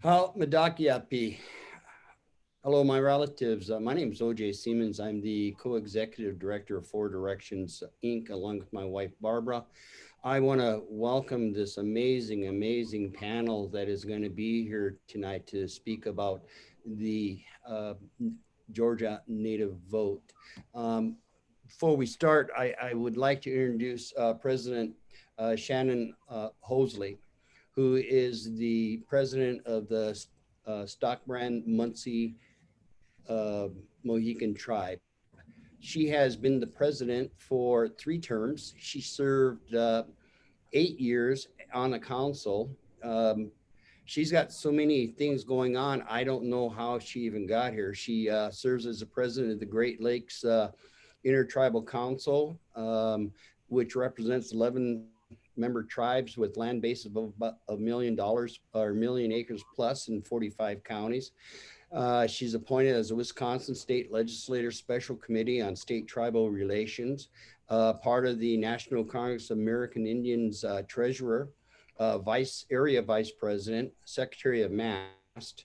How Madakiapi. Hello, my relatives. My name is OJ Siemens. I'm the co-executive director of Four Directions Inc., along with my wife, Barbara. I want to welcome this amazing panel that is going to be here tonight to speak about the Georgia native vote. Before we start, I would like to introduce President Shannon Hosley, who is the president of the Stockbrand Muncie Mohican tribe. She has been the president for 3 terms. She served 8 years on the council. She's got so many things going on. I don't know how she even got here. She serves as the president of the Great Lakes Intertribal Council, which represents 11 member tribes with land bases of about $1 million or 1,000,000 acres plus in 45 counties. She's appointed as a Wisconsin State Legislature Special Committee on State Tribal Relations, part of the National Congress of American Indians Treasurer, Area Vice President, Secretary of MAST.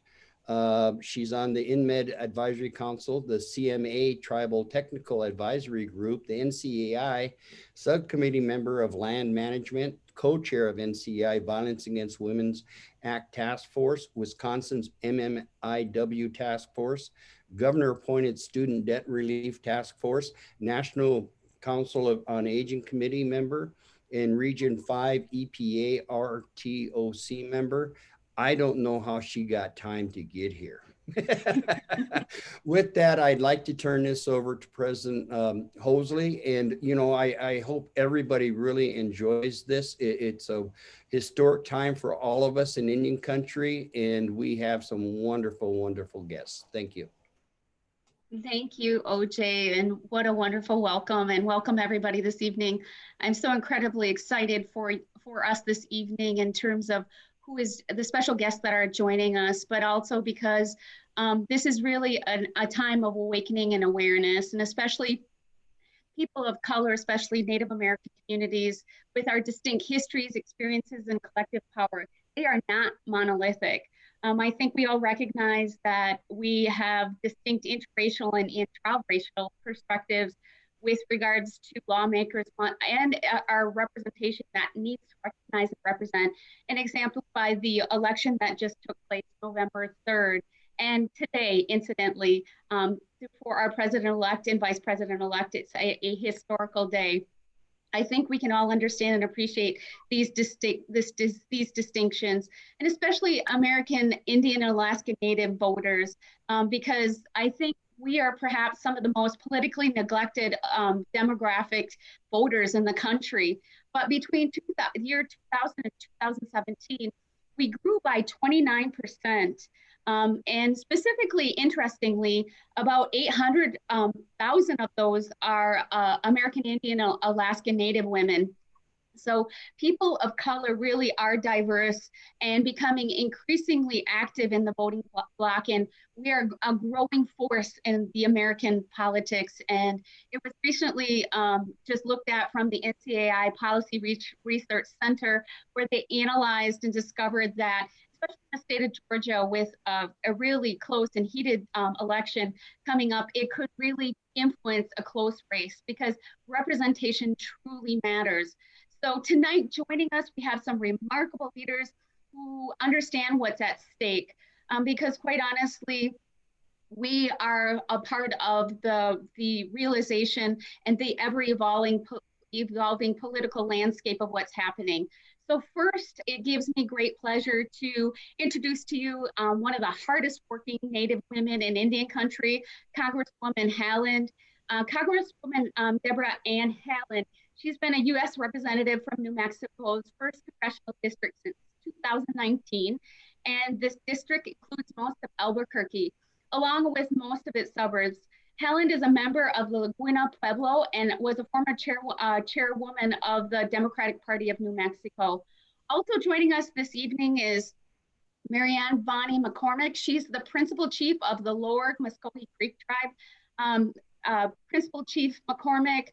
She's on the InMed Advisory Council, the CMA Tribal Technical Advisory Group, the NCAI Subcommittee Member of Land Management, co-chair of NCAI Violence Against Women's Act Task Force, Wisconsin's MMIW Task Force, Governor-appointed Student Debt Relief Task Force, National Council on Aging Committee member, and Region 5 EPA RTOC member. I don't know how she got time to get here. With that, I'd like to turn this over to President Hosley. And, you know, I hope everybody really enjoys this. It's a historic time for all of us in Indian country, and we have some wonderful guests. Thank you. Thank you, OJ, and what a wonderful welcome, and welcome everybody this evening. I'm so incredibly excited for us this evening in terms of who is the special guests that are joining us, but also because this is really a time of awakening and awareness, and especially people of color, especially Native American communities, with our distinct histories, experiences, and collective power. They are not monolithic. I think we all recognize that we have distinct interracial and intraracial perspectives with regards to lawmakers and our representation that needs to recognize and represent, an example by the election that just took place November 3rd. And today, incidentally, for our president-elect and vice president-elect, it's a historical day. I think we can all understand and appreciate these distinctions, and especially American Indian and Alaska Native voters, because I think we are perhaps some of the most politically neglected demographic voters in the country. But between the year 2000 and 2017, we grew by 29%. And specifically, interestingly, about 800,000 of those are American Indian and Alaska Native women. So people of color really are diverse and becoming increasingly active in the voting bloc, and we are a growing force in the American politics. And it was recently just looked at from the NCAI Policy Research Center, where they analyzed and discovered that, especially in the state of Georgia, with a really close and heated election coming up, it could really influence a close race because representation truly matters. So tonight, joining us, we have some remarkable leaders who understand what's at stake, because quite honestly, we are a part of the realization and the evolving political landscape of what's happening. So first, it gives me great pleasure to introduce to you one of the hardest working Native women in Indian country, Congresswoman Haaland. Congresswoman Deborah Ann Haaland. She's been a U.S. representative from New Mexico's 1st Congressional District since 2019, and this district includes most of Albuquerque, along with most of its suburbs. Haaland is a member of the Laguna Pueblo and was a former chairwoman of the Democratic Party of New Mexico. Also joining us this evening is Marianne Bonnie McCormick. She's the principal chief of the Lower Muscogee Creek Tribe. Principal Chief McCormick.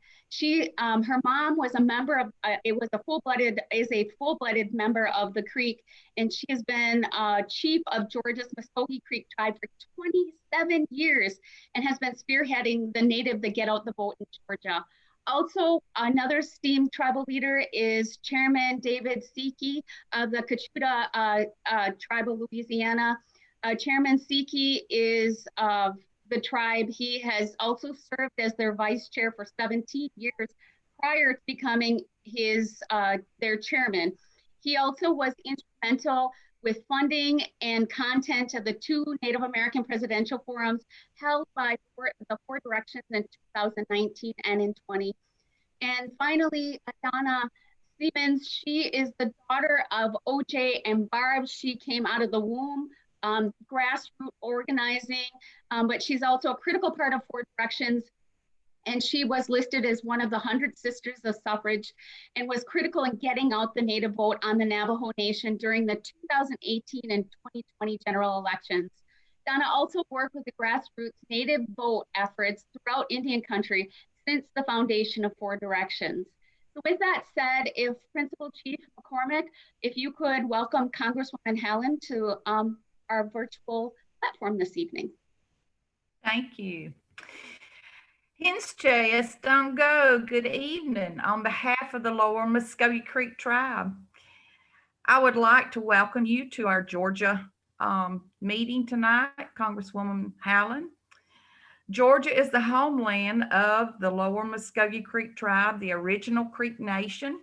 Her mom was a member of, is a full-blooded member of the Creek, and she has been chief of Georgia's Muskogee Creek tribe for 27 years and has been spearheading the Native the Get Out the Vote in Georgia. Also, another esteemed tribal leader is Chairman David Siki of the Kachuta tribe of Louisiana. Chairman Siki is of the tribe. He has also served as their vice chair for 17 years prior to becoming their chairman. He also was instrumental with funding and content of the 2 Native American presidential forums held by the Four Directions in 2019 and in 20. And finally, Donna Siemens, she is the daughter of OJ and Barb. She came out of the womb, grassroots organizing, but she's also a critical part of Four Directions. And she was listed as one of the 100 Sisters of Suffrage and was critical in getting out the Native vote on the Navajo Nation during the 2018 and 2020 general elections. Donna also worked with the grassroots Native vote efforts throughout Indian country since the foundation of Four Directions. So with that said, if Principal Chief McCormick, if you could welcome Congresswoman Haaland to our virtual platform this evening. Thank you. Hence JS Dungo, good evening. On behalf of the Lower Muskogee Creek Tribe, I would like to welcome you to our Georgia meeting tonight, Congresswoman Haaland. Georgia is the homeland of the Lower Muskogee Creek Tribe, the original Creek Nation,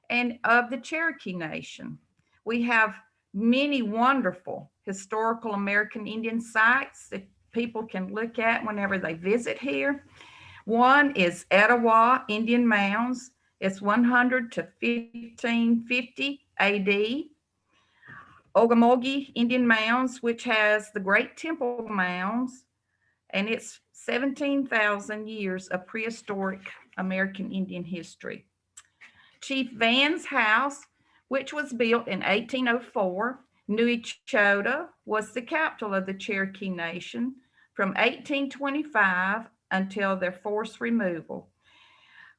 and of the Cherokee Nation. We have many wonderful historical American Indian sites that people can look at whenever they visit here. One is Etowah Indian Mounds. It's 100 to 1550 AD. Ogamogie Indian Mounds, which has the Great Temple Mounds, and it's 17,000 years of prehistoric American Indian history. Chief Van's house, which was built in 1804, Nui Chota was the capital of the Cherokee Nation from 1825 until their forced removal.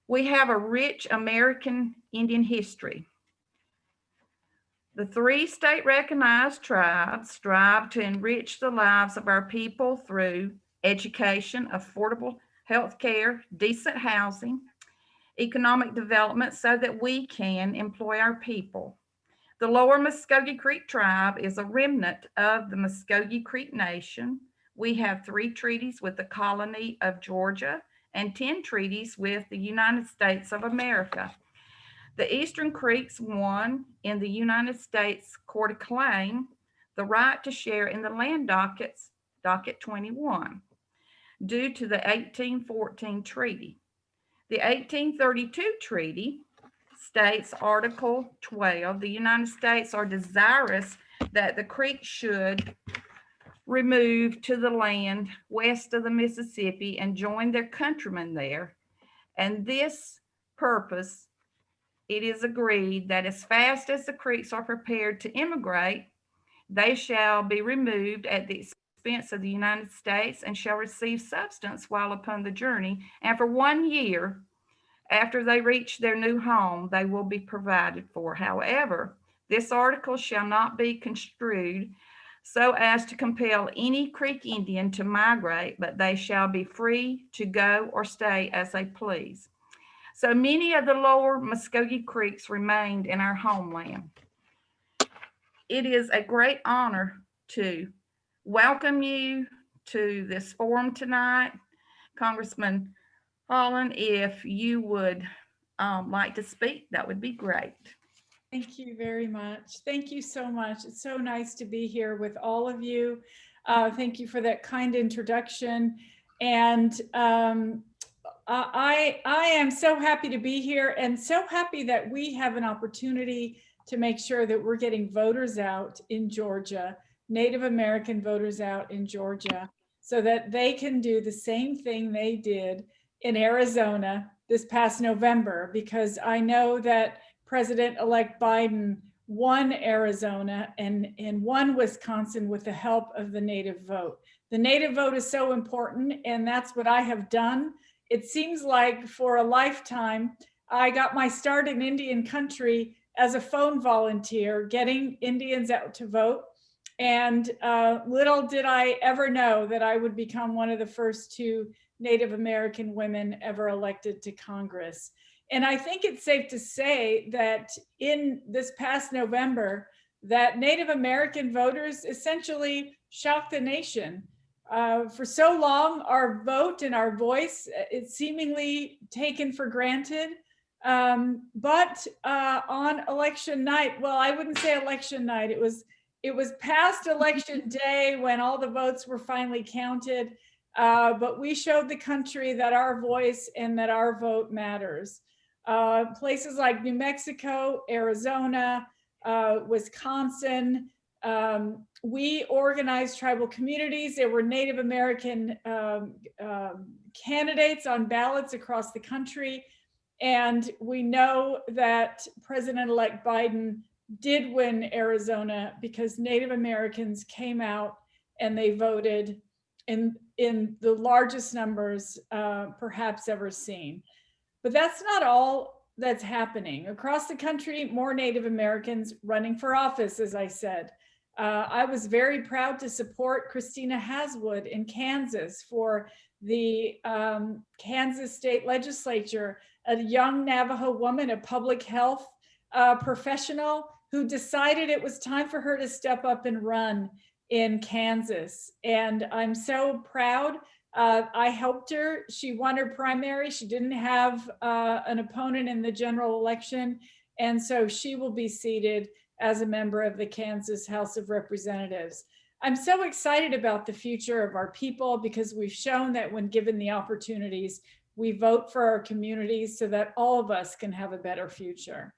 We have a rich American Indian history. The 3 state-recognized tribes strive to enrich the lives of our people through education, affordable health care, decent housing, economic development so that we can employ our people. The Lower Muskogee Creek Tribe is a remnant of the Muskogee Creek Nation. We have 3 treaties with the colony of Georgia and 10 treaties with the United States of America. The Eastern Creeks won in the United States Court of Claim the right to share in the land dockets, docket 21, due to the 1814 treaty. The 1832 treaty states Article 12, the United States are desirous that the Creek should remove to the land west of the Mississippi and join their countrymen there. And this purpose, it is agreed that as fast as the Creeks are prepared to immigrate, they shall be removed at the expense of the United States and shall receive substance while upon the journey. And for 1 year after they reach their new home, they will be provided for. However, this article shall not be construed so as to compel any Creek Indian to migrate, but they shall be free to go or stay as they please. So many of the Lower Muskogee Creeks remained in our homeland. It is a great honor to welcome you to this forum tonight. Congressman Haaland, if you would like to speak, that would be great. Thank you very much. Thank you so much. It's so nice to be here with all of you. Thank you for that kind introduction. And I am so happy to be here and so happy that we have an opportunity to make sure that we're getting voters out in Georgia, Native American voters out in Georgia, so that they can do the same thing they did in Arizona this past November, because I know that President-elect Biden won Arizona and won Wisconsin with the help of the Native vote. The Native vote is so important, and that's what I have done. It seems like for a lifetime, I got my start in Indian country as a phone volunteer, getting Indians out to vote. And little did I ever know that I would become one of the first 2 Native American women ever elected to Congress. And I think it's safe to say that in this past November, that Native American voters essentially shocked the nation. For so long, our vote and our voice is seemingly taken for granted. But on election night, well, I wouldn't say election night, it was past election day when all the votes were finally counted. But we showed the country that our voice and that our vote matters. Places like New Mexico, Arizona, Wisconsin, we organized tribal communities. There were Native American candidates on ballots across the country. And we know that President-elect Biden did win Arizona because Native Americans came out and they voted in the largest numbers perhaps ever seen. But that's not all that's happening. Across the country, more Native Americans running for office, as I said. I was very proud to support Christina Haswood in Kansas for the Kansas State Legislature, a young Navajo woman, a public health professional who decided it was time for her to step up and run in Kansas. And I'm so proud. I helped her. She won her primary. She didn't have an opponent in the general election. And so she will be seated as a member of the Kansas House of Representatives. I'm so excited about the future of our people because we've shown that when given the opportunities, we vote for our communities so that all of us can have a better future.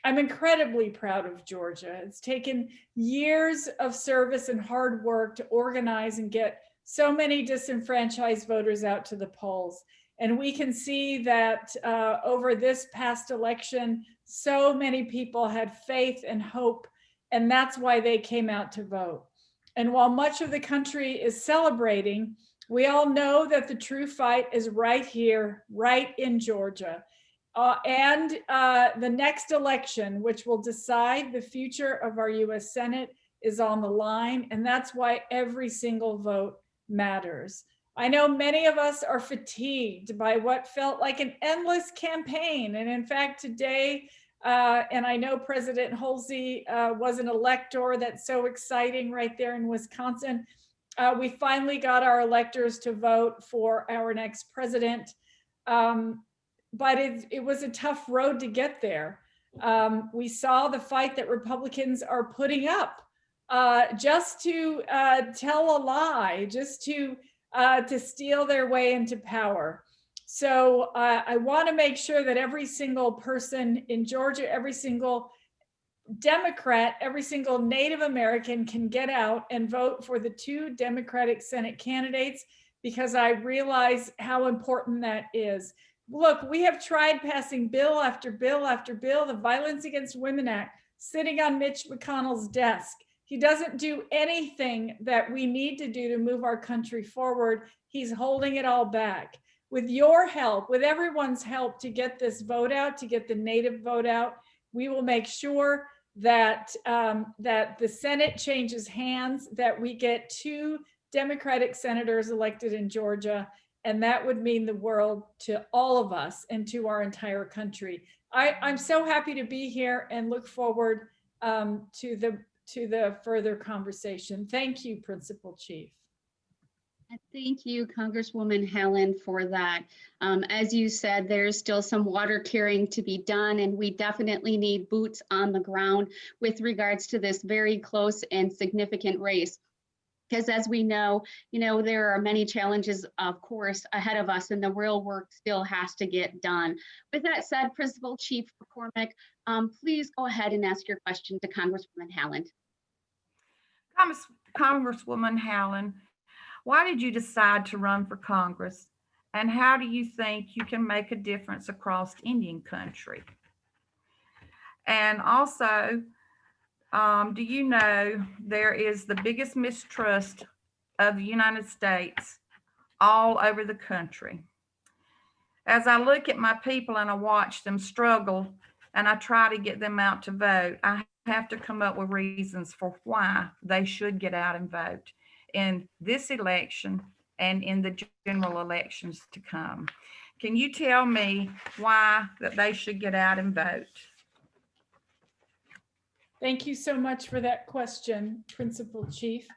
I'm incredibly proud of Georgia. It's taken years of service and hard work to organize and get so many disenfranchised voters out to the polls. And we can see that over this past election, so many people had faith and hope, and that's why they came out to vote. And while much of the country is celebrating, we all know that the true fight is right here, right in Georgia. And the next election, which will decide the future of our US Senate, is on the line. And that's why every single vote matters. I know many of us are fatigued by what felt like an endless campaign. And in fact, today, and I know President Halsey was an elector. That's so exciting right there in Wisconsin. We finally got our electors to vote for our next president. But it was a tough road to get there. We saw the fight that Republicans are putting up just to tell a lie, just to steal their way into power. So I want to make sure that every single person in Georgia, every single Democrat, every single Native American can get out and vote for the 2 Democratic Senate candidates, because I realize how important that is. Look, we have tried passing bill after bill after bill, the Violence Against Women Act, sitting on Mitch McConnell's desk. He doesn't do anything that we need to do to move our country forward. He's holding it all back. With your help, with everyone's help to get this vote out, to get the Native vote out, we will make sure that, that the Senate changes hands, that we get 2 Democratic senators elected in Georgia, and that would mean the world to all of us and to our entire country. I'm so happy to be here and look forward to the further conversation. Thank you, Principal Chief. Thank you, Congresswoman Haaland, for that. As you said, there's still some water carrying to be done, and we definitely need boots on the ground with regards to this very close and significant race. Because as we know, there are many challenges, of course, ahead of us, and the real work still has to get done. With that said, Principal Chief McCormick, please go ahead and ask your question to Congresswoman Haaland. Congresswoman Haaland, why did you decide to run for Congress? And how do you think you can make a difference across Indian country? And also, do you know there is the biggest mistrust of the United States all over the country. As I look at my people and I watch them struggle and I try to get them out to vote, I have to come up with reasons for why they should get out and vote in this election and in the general elections to come. Can you tell me why that they should get out and vote? Thank you so much for that question, Principal Chief.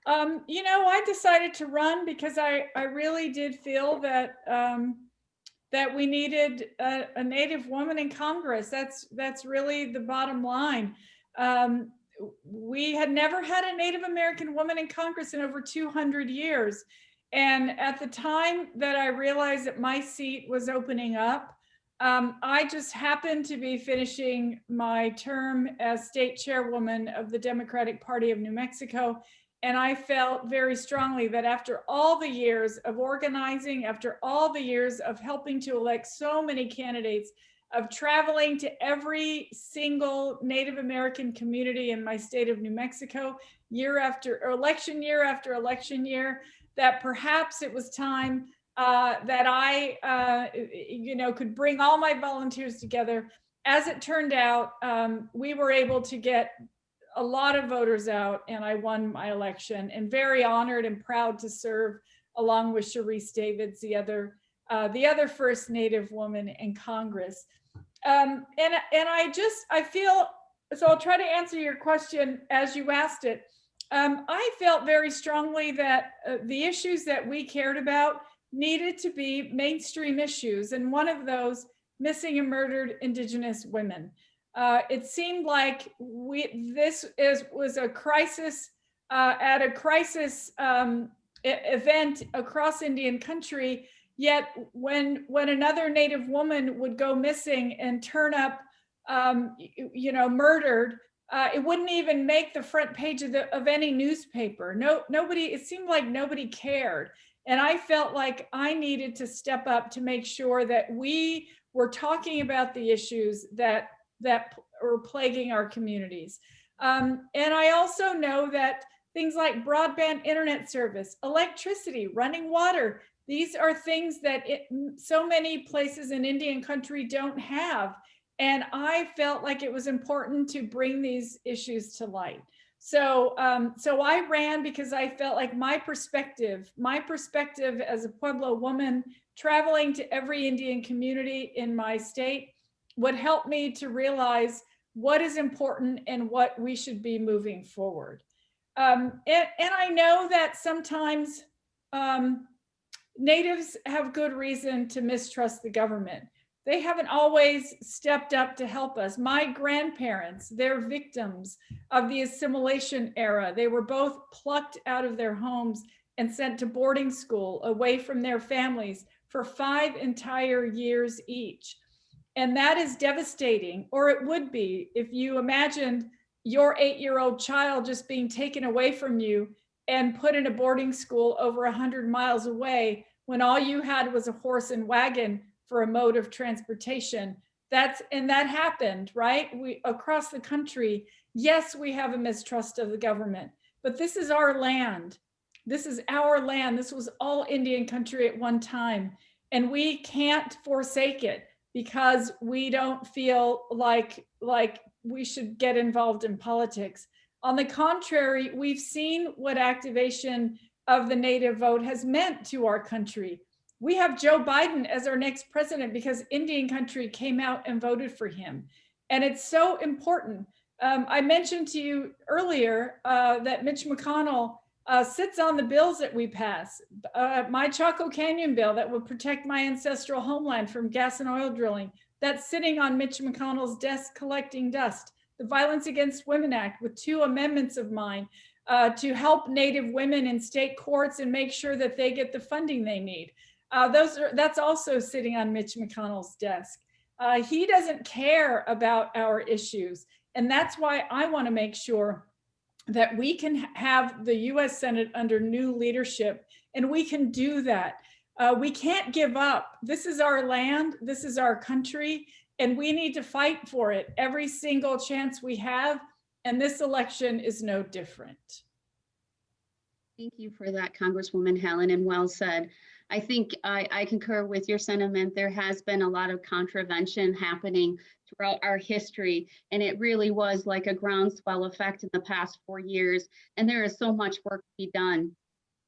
You know, I decided to run because I really did feel that that we needed a Native woman in Congress. That's really the bottom line. We had never had a Native American woman in Congress in over 200 years. And at the time that I realized that my seat was opening up, I just happened to be finishing my term as state chairwoman of the Democratic Party of New Mexico. And I felt very strongly that after all the years of organizing, after all the years of helping to elect so many candidates, of traveling to every single Native American community in my state of New Mexico, year after election year after election year, that perhaps it was time that I, you know, could bring all my volunteers together. As it turned out, we were able to get a lot of voters out, and I won my election, and very honored and proud to serve along with Sharice Davids, the other first Native woman in Congress. And I feel, so I'll try to answer your question as you asked it. I felt very strongly that the issues that we cared about needed to be mainstream issues, and one of those, missing and murdered Indigenous women. It seemed like this was a crisis at a crisis event across Indian country. Yet when another Native woman would go missing and turn up, you know, murdered, it wouldn't even make the front page of any newspaper. Nobody. It seemed like nobody cared, and I felt like I needed to step up to make sure that we were talking about the issues that are plaguing our communities. And I also know that things like broadband internet service, electricity, running water, these are things that so many places in Indian country don't have. And I felt like it was important to bring these issues to light. So I ran because I felt like my perspective as a Pueblo woman traveling to every Indian community in my state would help me to realize what is important and what we should be moving forward. And I know that sometimes Natives have good reason to mistrust the government. They haven't always stepped up to help us. My grandparents, they're victims of the assimilation era. They were both plucked out of their homes and sent to boarding school away from their families for 5 entire years each. And that is devastating, or it would be if you imagined your 8-year-old child just being taken away from you and put in a boarding school over 100 miles away when all you had was a horse and wagon for a mode of transportation. And that happened, right? Across the country, yes, we have a mistrust of the government, but this is our land. This is our land. This was all Indian country at one time, and we can't forsake it because we don't feel like we should get involved in politics. On the contrary, we've seen what activation of the Native vote has meant to our country. We have Joe Biden as our next president because Indian country came out and voted for him. And it's so important. I mentioned to you earlier that Mitch McConnell sits on the bills that we pass. My Chaco Canyon bill that would protect my ancestral homeland from gas and oil drilling, that's sitting on Mitch McConnell's desk collecting dust. The Violence Against Women Act with 2 amendments of mine to help Native women in state courts and make sure that they get the funding they need. That's also sitting on Mitch McConnell's desk. He doesn't care about our issues. And that's why I want to make sure that we can have the US Senate under new leadership, and we can do that. We can't give up. This is our land, this is our country, and we need to fight for it every single chance we have, and this election is no different. Thank you for that, Congresswoman Haaland, and well said. I think I concur with your sentiment. There has been a lot of contravention happening throughout our history, and it really was like a groundswell effect in the past 4 years. And there is so much work to be done.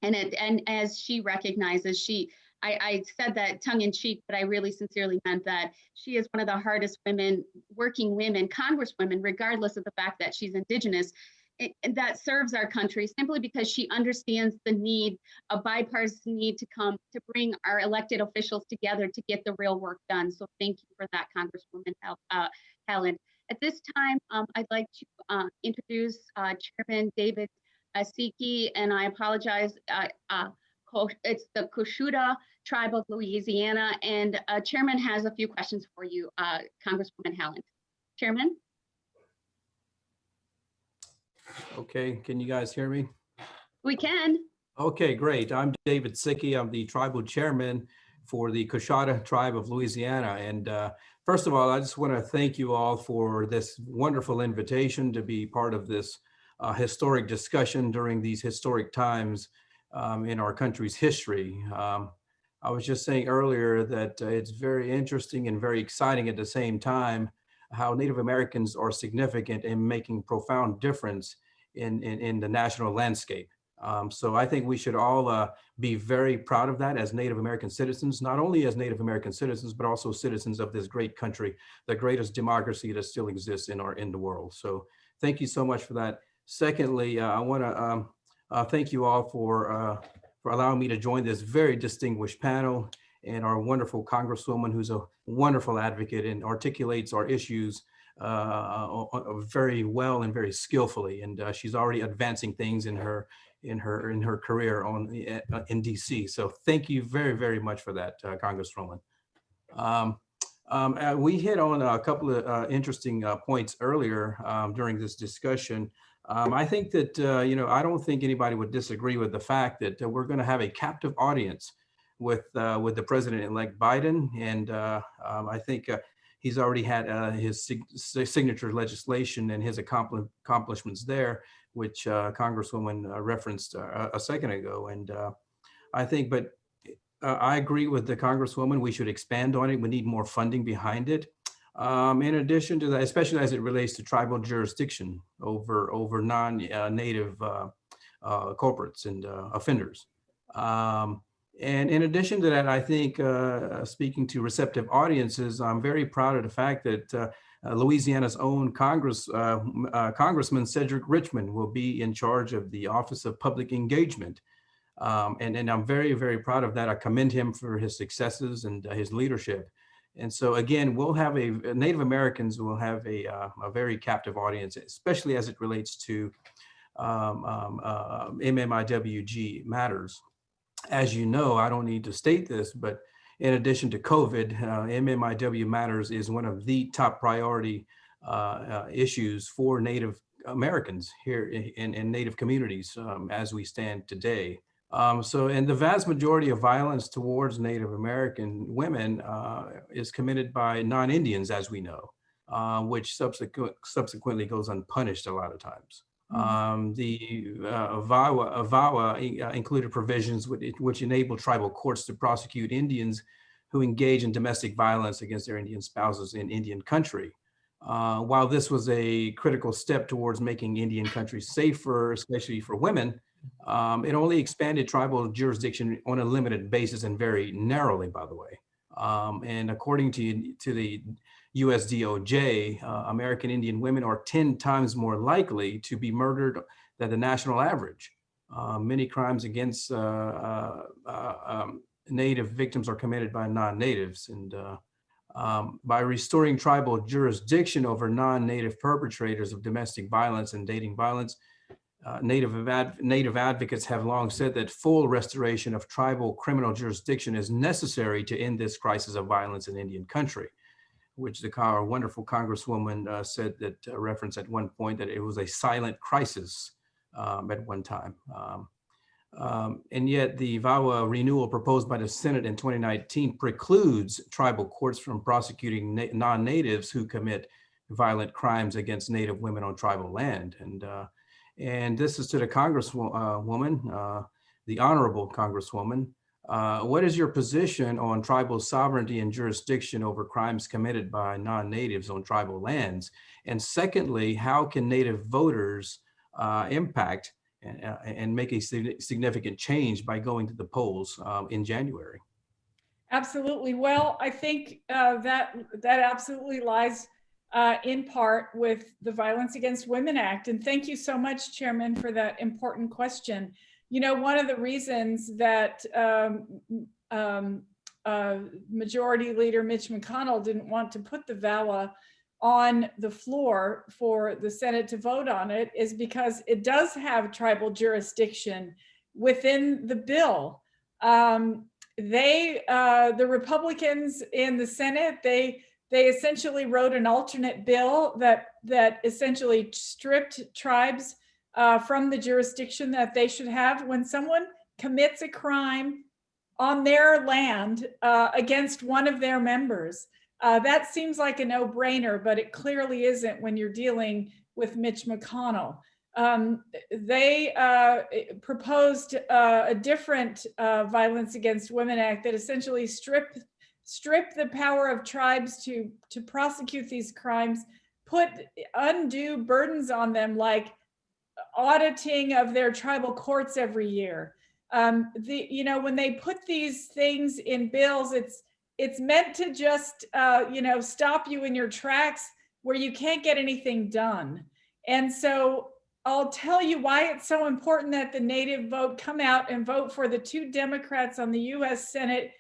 And as she recognizes, I said that tongue in cheek, but I really sincerely meant that she is one of the hardest working women, Congresswomen, regardless of the fact that she's Indigenous, that serves our country simply because she understands the need, a bipartisan need to bring our elected officials together to get the real work done. So thank you for that, Congresswoman Haaland. At this time, I'd like to introduce Chairman David Siki, and I apologize. It's the Coushatta Tribe of Louisiana, and Chairman has a few questions for you, Congresswoman Haaland. Chairman? Okay, can you guys hear me? We can. Okay, great. I'm David Siki. I'm the tribal chairman for the Coushatta Tribe of Louisiana. And first of all, I just want to thank you all for this wonderful invitation to be part of this historic discussion during these historic times in our country's history. I was just saying earlier that it's very interesting and very exciting at the same time how Native Americans are significant in making profound difference in the national landscape. So I think we should all be very proud of that as Native American citizens, not only as Native American citizens, but also citizens of this great country, the greatest democracy that still exists in the world. So thank you so much for that. Secondly, I want to thank you all for allowing me to join this very distinguished panel, and our wonderful Congresswoman, who's a wonderful advocate and articulates our issues very well and very skillfully. And she's already advancing things in her career in DC. So thank you very, very much for that, Congresswoman. We hit on a couple of interesting points earlier during this discussion. I think that, I don't think anybody would disagree with the fact that we're going to have a captive audience with the President-elect Biden. And I think he's already had his signature legislation and his accomplishments there, which Congresswoman referenced a second ago. And I think, but I agree with the Congresswoman, we should expand on it. We need more funding behind it. In addition to that, especially as it relates to tribal jurisdiction over non-native corporates and offenders. And in addition to that, I think speaking to receptive audiences, I'm very proud of the fact that Louisiana's own Congressman Cedric Richmond will be in charge of the Office of Public Engagement. And I'm very, very proud of that. I commend him for his successes and his leadership. And so again, we'll have Native Americans will have a very captive audience, especially as it relates to MMIWG matters. As you know, I don't need to state this, but in addition to COVID, MMIW matters is one of the top priority issues for Native Americans here in Native communities as we stand today. And the vast majority of violence towards Native American women is committed by non-Indians, as we know, which subsequently goes unpunished a lot of times. The VAWA included provisions which enable tribal courts to prosecute Indians who engage in domestic violence against their Indian spouses in Indian country. While this was a critical step towards making Indian country safer, especially for women, it only expanded tribal jurisdiction on a limited basis and very narrowly, by the way. And according to the US DOJ, American Indian women are 10 times more likely to be murdered than the national average. Many crimes against Native victims are committed by non-natives. And by restoring tribal jurisdiction over non-native perpetrators of domestic violence and dating violence, Native advocates have long said that full restoration of tribal criminal jurisdiction is necessary to end this crisis of violence in Indian country, which our wonderful Congresswoman said that referenced at one point that it was a silent crisis at one time. And yet the VAWA renewal proposed by the Senate in 2019 precludes tribal courts from prosecuting non-natives who commit violent crimes against Native women on tribal land. And this is to the Congresswoman, the Honorable Congresswoman. What is your position on tribal sovereignty and jurisdiction over crimes committed by non-natives on tribal lands? And secondly, how can Native voters impact and make a significant change by going to the polls in January? Absolutely. Well, I think that absolutely lies in part with the Violence Against Women Act. And thank you so much, Chairman, for that important question. You know, one of the reasons that Majority Leader Mitch McConnell didn't want to put the VAWA on the floor for the Senate to vote on it is because it does have tribal jurisdiction within the bill. The Republicans in the Senate, they essentially wrote an alternate bill that essentially stripped tribes from the jurisdiction that they should have when someone commits a crime on their land against one of their members. That seems like a no-brainer, but it clearly isn't when you're dealing with Mitch McConnell. They proposed a different Violence Against Women Act that essentially strip the power of tribes to prosecute these crimes, put undue burdens on them, like auditing of their tribal courts every year. When they put these things in bills, it's meant to just stop you in your tracks where you can't get anything done. And so I'll tell you why it's so important that the Native vote come out and vote for the 2 Democrats on the US Senate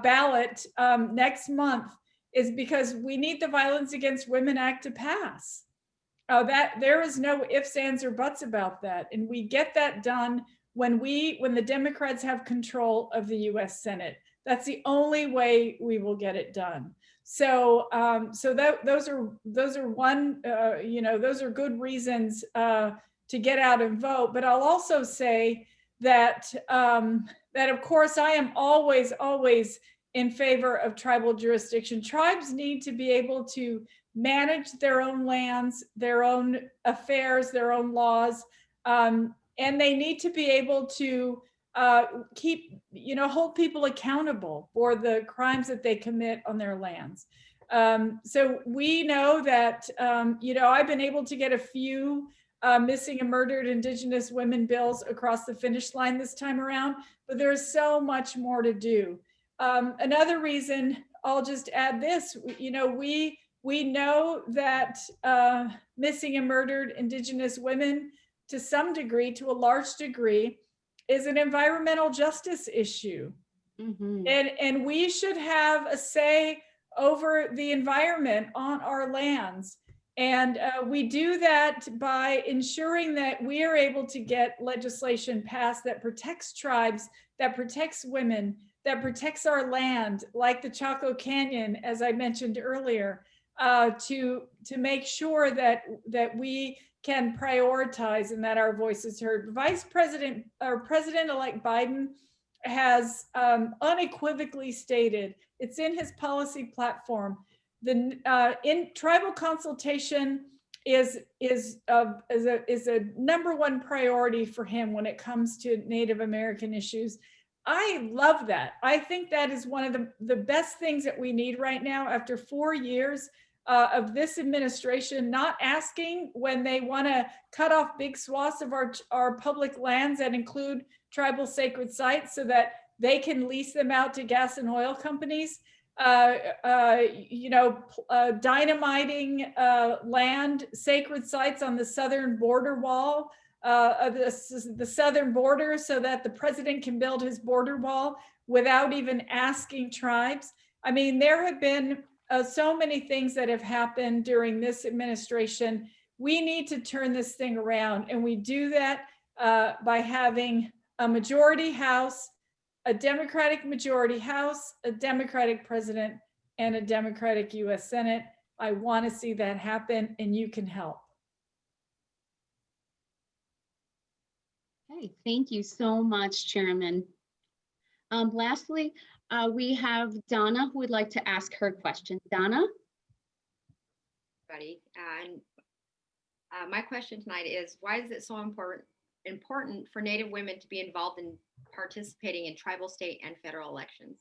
ballot next month is because we need the Violence Against Women Act to pass. That there is no ifs, ands, or buts about that. And we get that done when the Democrats have control of the US Senate. That's the only way we will get it done. So those are good reasons to get out and vote. But I'll also say that of course I am always in favor of tribal jurisdiction. Tribes need to be able to manage their own lands, their own affairs, their own laws, and they need to be able to hold people accountable for the crimes that they commit on their lands. So we know that, I've been able to get a few missing and murdered Indigenous women bills across the finish line this time around, but there's so much more to do. Another reason, I'll just add this, we know that missing and murdered Indigenous women, to some degree, to a large degree, is an environmental justice issue. Mm-hmm. And we should have a say over the environment on our lands. And we do that by ensuring that we are able to get legislation passed that protects tribes, that protects women, that protects our land, like the Chaco Canyon, as I mentioned earlier, to make sure that we can prioritize and that our voice is heard. President-elect Biden has unequivocally stated, it's in his policy platform, in tribal consultation is a number one priority for him when it comes to Native American issues. I love that. I think that is one of the best things that we need right now after 4 years of this administration not asking when they want to cut off big swaths of our public lands that include tribal sacred sites so that they can lease them out to gas and oil companies, dynamiting land, sacred sites on the southern border wall, the southern border, so that the president can build his border wall without even asking tribes. I mean, there have been so many things that have happened during this administration. We need to turn this thing around, and we do that by having a majority House, a Democratic majority House, a Democratic president, and a Democratic US Senate. I want to see that happen, and you can help. Okay, thank you so much, Chairman. Lastly, we have Donna who would like to ask her question. Donna? Everybody, and My question tonight is, why is it so important for Native women to be involved in participating in tribal, state, and federal elections?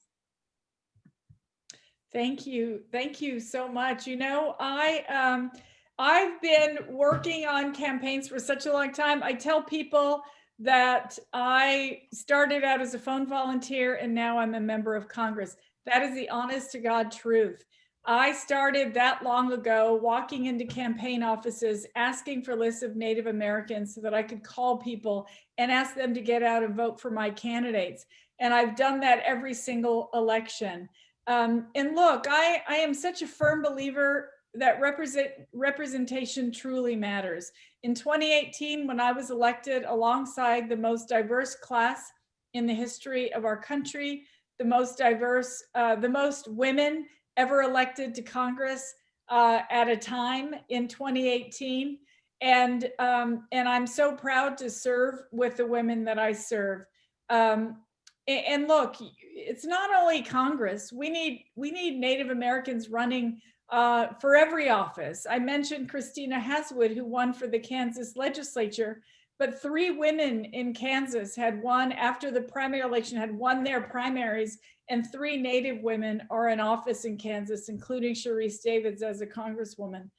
Thank you. Thank you so much. You know, I've been working on campaigns for such a long time. I tell people that I started out as a phone volunteer and now I'm a member of Congress. That is the honest to God truth. I started that long ago, walking into campaign offices, asking for lists of Native Americans so that I could call people and ask them to get out and vote for my candidates. And I've done that every single election. And look, I am such a firm believer that representation truly matters. In 2018, when I was elected alongside the most diverse class in the history of our country, the most diverse, the most women ever elected to Congress at a time in 2018. And I'm so proud to serve with the women that I serve. And look, it's not only Congress. We need Native Americans running for every office. I mentioned Christina Haswood, who won for the Kansas legislature, but 3 women in Kansas had won after the primary election, had won their primaries, and 3 Native women are in office in Kansas, including Sharice Davids as a congresswoman.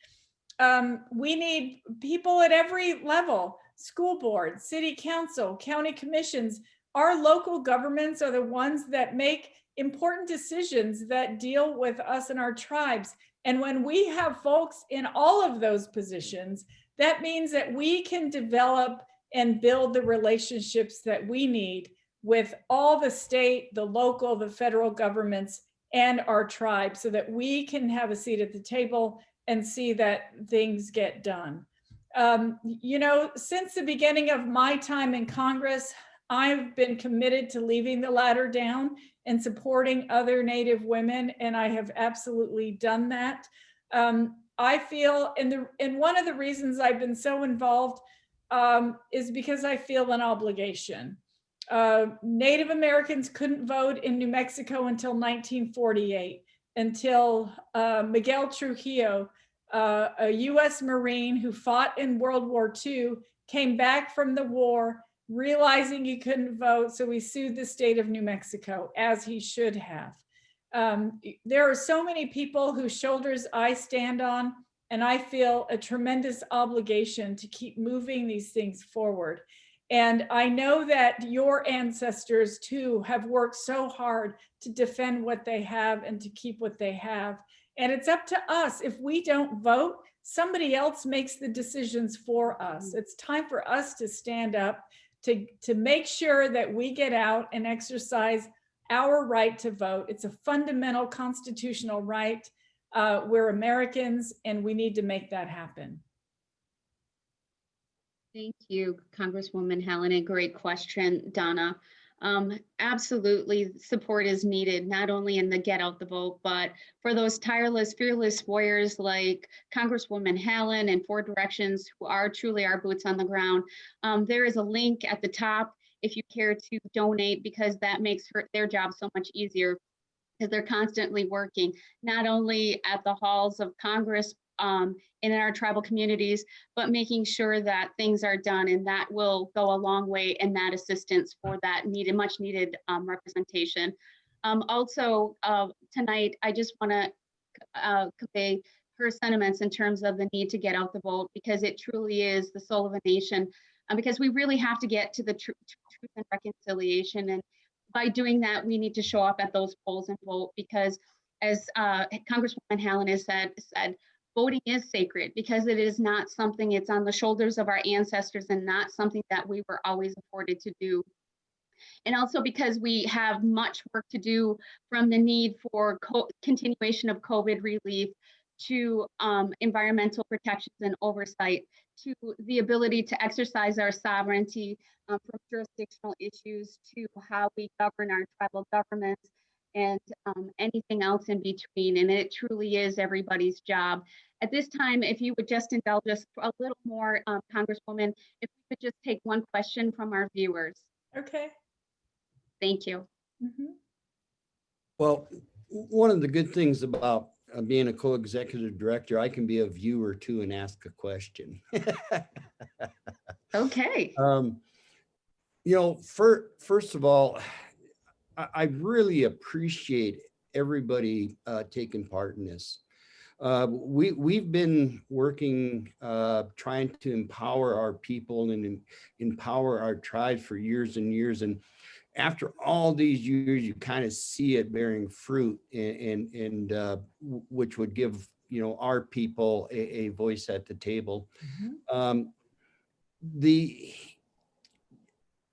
We need people at every level: school board, city council, county commissions. Our local governments are the ones that make important decisions that deal with us and our tribes. And when we have folks in all of those positions, that means that we can develop and build the relationships that we need with all the state, the local, the federal governments, and our tribes, so that we can have a seat at the table and see that things get done. You know, since the beginning of my time in Congress, I've been committed to leaving the ladder down and supporting other Native women, and I have absolutely done that. I feel, and one of the reasons I've been so involved is because I feel an obligation. Native Americans couldn't vote in New Mexico until 1948, until Miguel Trujillo, a US Marine who fought in World War II, came back from the war realizing he couldn't vote, so he sued the state of New Mexico, as he should have. There are so many people whose shoulders I stand on, and I feel a tremendous obligation to keep moving these things forward. And I know that your ancestors too have worked so hard to defend what they have and to keep what they have. And it's up to us. If we don't vote, somebody else makes the decisions for us. It's time for us to stand up, to make sure that we get out and exercise our right to vote. It's a fundamental constitutional right. We're Americans, and we need to make that happen. Thank you, Congresswoman Haaland. A great question, Donna. Absolutely, support is needed, not only in the get out the vote, but for those tireless, fearless warriors like Congresswoman Haaland and Four Directions, who are truly our boots on the ground. There is a link at the top if you care to donate, because that makes their job so much easier, because they're constantly working, not only at the halls of Congress, in our tribal communities, but making sure that things are done, and that will go a long way in that assistance for that much needed representation. Also, tonight, I just want to convey her sentiments in terms of the need to get out the vote, because it truly is the soul of a nation, because we really have to get to the truth and reconciliation. And by doing that, we need to show up at those polls and vote, because as Congresswoman Haaland has said, voting is sacred, because it is not something, it's on the shoulders of our ancestors and not something that we were always afforded to do. And also because we have much work to do, from the need for continuation of COVID relief to environmental protections and oversight, to the ability to exercise our sovereignty, from jurisdictional issues to how we govern our tribal governments, and anything else in between. And it truly is everybody's job. At this time, if you would just indulge us a little more, Congresswoman, if we could just take one question from our viewers. Okay. Thank you. Mm-hmm. Well, one of the good things about being a co-executive director, I can be a viewer too and ask a question. Okay. You know, first of all, I really appreciate everybody taking part in this. We've been working, trying to empower our people and empower our tribes for years and years. And after all these years, you kind of see it bearing fruit, and which would give, you know, our people a voice at the table. The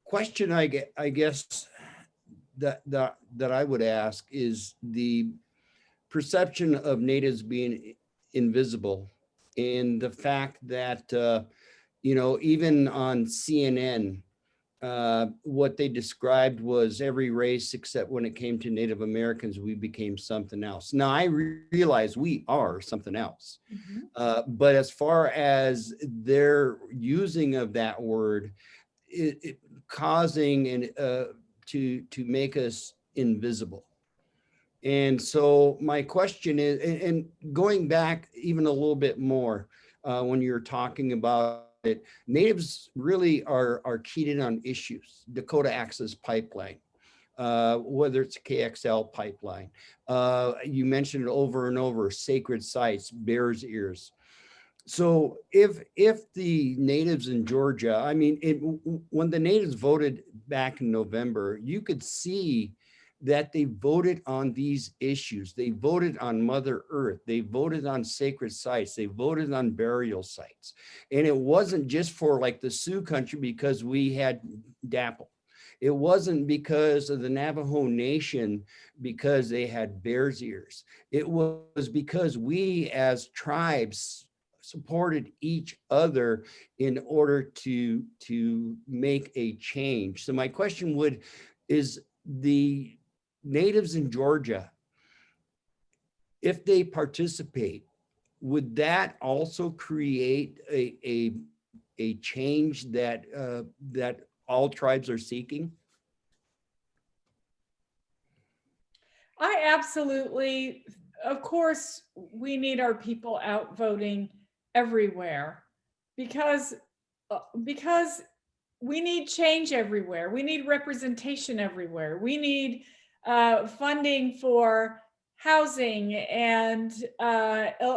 question I guess that I would ask is the perception of natives being invisible, and the fact that you know, even on CNN, what they described was every race except when it came to Native Americans, we became something else. Now I realize we are something else, but as far as their using of that word, it causing and to make us invisible. And so my question is, and going back even a little bit more, when you're talking about it, natives really are keyed in on issues. Dakota Access Pipeline, whether it's KXL pipeline, you mentioned it over and over, sacred sites, Bears Ears. So if the natives in Georgia, I mean, when the natives voted back in November, you could see that they voted on these issues. They voted on Mother Earth. They voted on sacred sites. They voted on burial sites. And it wasn't just for like the Sioux country because we had DAPL. It wasn't because of the Navajo Nation because they had Bears Ears. It was because we as tribes supported each other in order to make a change. So my question is the natives in Georgia, if they participate, would that also create a change that that all tribes are seeking? I absolutely, of course, we need our people out voting everywhere because we need change everywhere. We need representation everywhere. We need funding for housing, and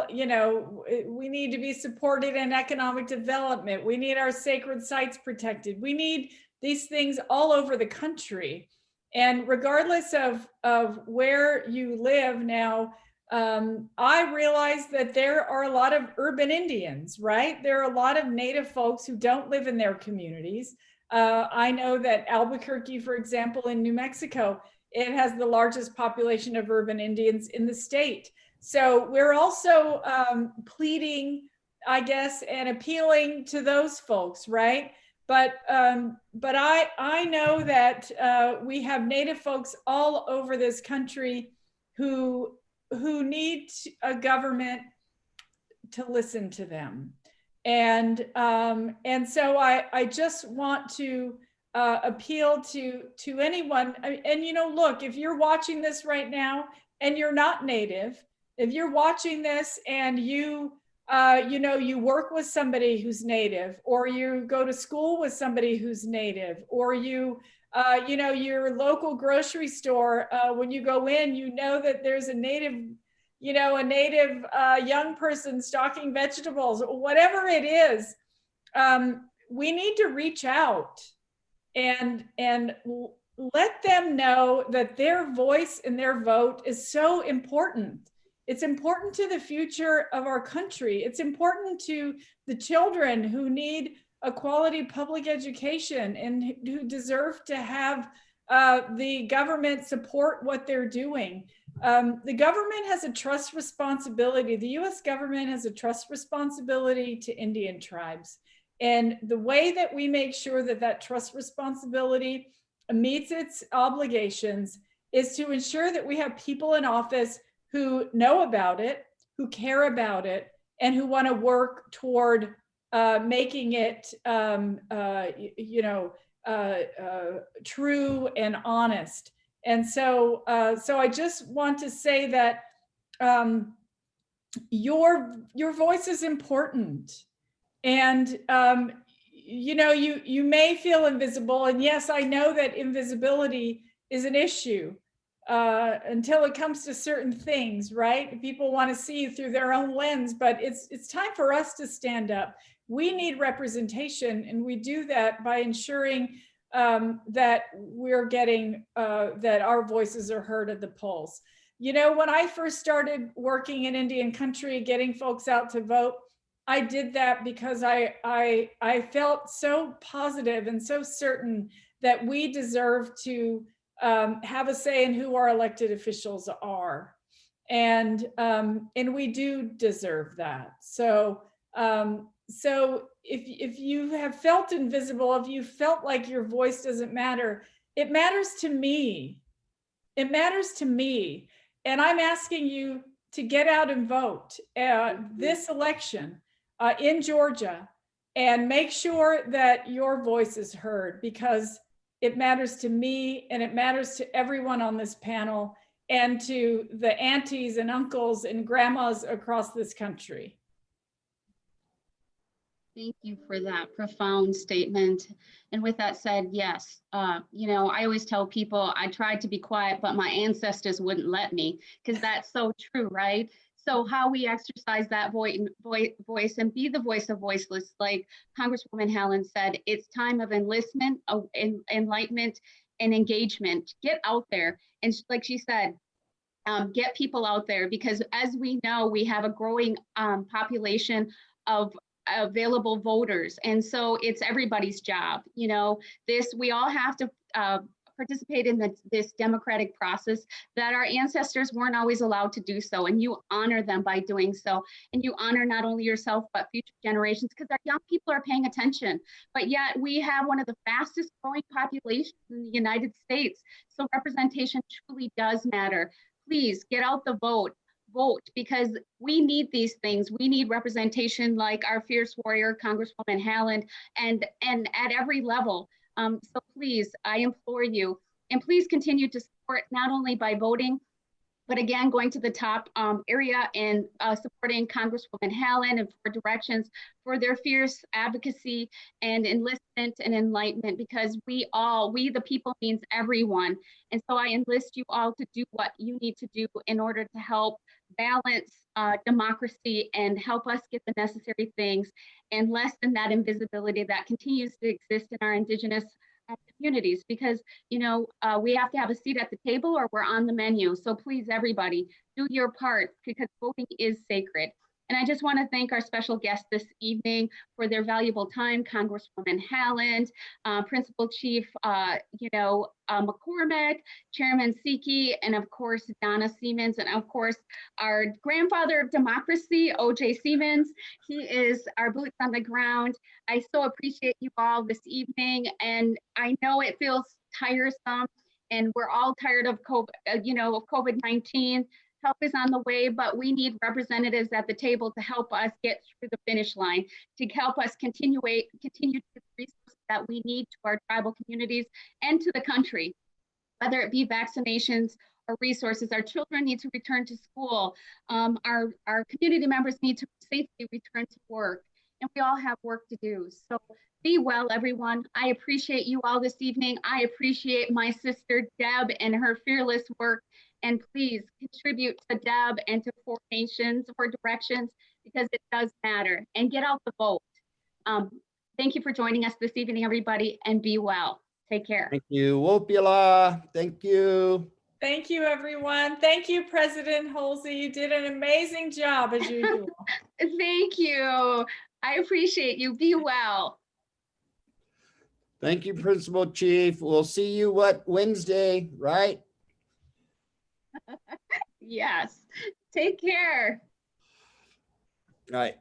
you know, we need to be supported in economic development. We need our sacred sites protected. We need these things all over the country. And regardless of where you live now, I realize that there are a lot of urban Indians, right? There are a lot of Native folks who don't live in their communities. I know that Albuquerque, for example, in New Mexico, it has the largest population of urban Indians in the state. So we're also pleading, I guess, and appealing to those folks, right? But I know that we have Native folks all over this country who need a government to listen to them. And so I just want to appeal to anyone. And, you know, look, if you're watching this right now and you're not Native, if you're watching this and you know, you work with somebody who's Native, or you go to school with somebody who's Native, or you know, your local grocery store, when you go in, you know that there's a Native, you know, a Native young person stocking vegetables, whatever it is, we need to reach out and let them know that their voice and their vote is so important. It's important to the future of our country. It's important to the children who need a quality public education and who deserve to have the government support what they're doing. The government has a trust responsibility. The US government has a trust responsibility to Indian tribes. And the way that we make sure that that trust responsibility meets its obligations is to ensure that we have people in office who know about it, who care about it, and who want to work toward making it, you know, true and honest. And so, so I just want to say that your voice is important. And, you know, you may feel invisible. And yes, I know that invisibility is an issue until it comes to certain things, right? People want to see you through their own lens, but it's time for us to stand up. We need representation, and we do that by ensuring that we're getting, that our voices are heard at the polls. You know, when I first started working in Indian country, getting folks out to vote, I did that because I felt so positive and so certain that we deserve to have a say in who our elected officials are, and we do deserve that. So so if you have felt invisible, if you felt like your voice doesn't matter, it matters to me. It matters to me, and I'm asking you to get out and vote this election in Georgia, and make sure that your voice is heard, because it matters to me and it matters to everyone on this panel and to the aunties and uncles and grandmas across this country. Thank you for that profound statement. And with that said, yes, you know, I always tell people I tried to be quiet, but my ancestors wouldn't let me, because that's so true, right? So how we exercise that voice and be the voice of voiceless, like Congresswoman Haaland said, it's time of enlistment, enlightenment, and engagement. Get out there. And like she said, get people out there, because as we know, we have a growing population of available voters. And so it's everybody's job. You know, we all have to participate in this democratic process that our ancestors weren't always allowed to do so. And you honor them by doing so. And you honor not only yourself, but future generations, because our young people are paying attention. But yet we have one of the fastest growing populations in the United States. So representation truly does matter. Please get out the vote, because we need these things. We need representation like our fierce warrior, Congresswoman Haaland, and at every level. So please, I implore you, and please continue to support not only by voting, but again, going to the top area and supporting Congresswoman Haaland and for directions for their fierce advocacy and enlistment and enlightenment, because we the people means everyone. And so I enlist you all to do what you need to do in order to help balance democracy and help us get the necessary things and lessen that invisibility that continues to exist in our Indigenous communities, because you know we have to have a seat at the table or we're on the menu. So please, everybody, do your part, because voting is sacred. And I just want to thank our special guests this evening for their valuable time, Congresswoman Haaland, Principal Chief McCormick, Chairman Siki, and of course Donna Siemens, and of course our grandfather of democracy, O.J. Siemens. He is our boots on the ground. I so appreciate you all this evening, and I know it feels tiresome, and we're all tired of COVID-19. Help is on the way, but we need representatives at the table to help us get through the finish line, to help us continue to get the resources that we need to our tribal communities and to the country, whether it be vaccinations or resources. Our children need to return to school. Our community members need to safely return to work, and we all have work to do. So be well, everyone. I appreciate you all this evening. I appreciate my sister Deb and her fearless work. And please contribute to Deb and to Four Nations for directions, because it does matter. And get out the vote. Thank you for joining us this evening, everybody, and be well. Take care. Thank you. Wopila. Thank you. Thank you, everyone. Thank you, President Holsey. You did an amazing job as usual. Thank you. I appreciate you. Be well. Thank you, Principal Chief. We'll see you Wednesday, right? Yes. Take care. All right.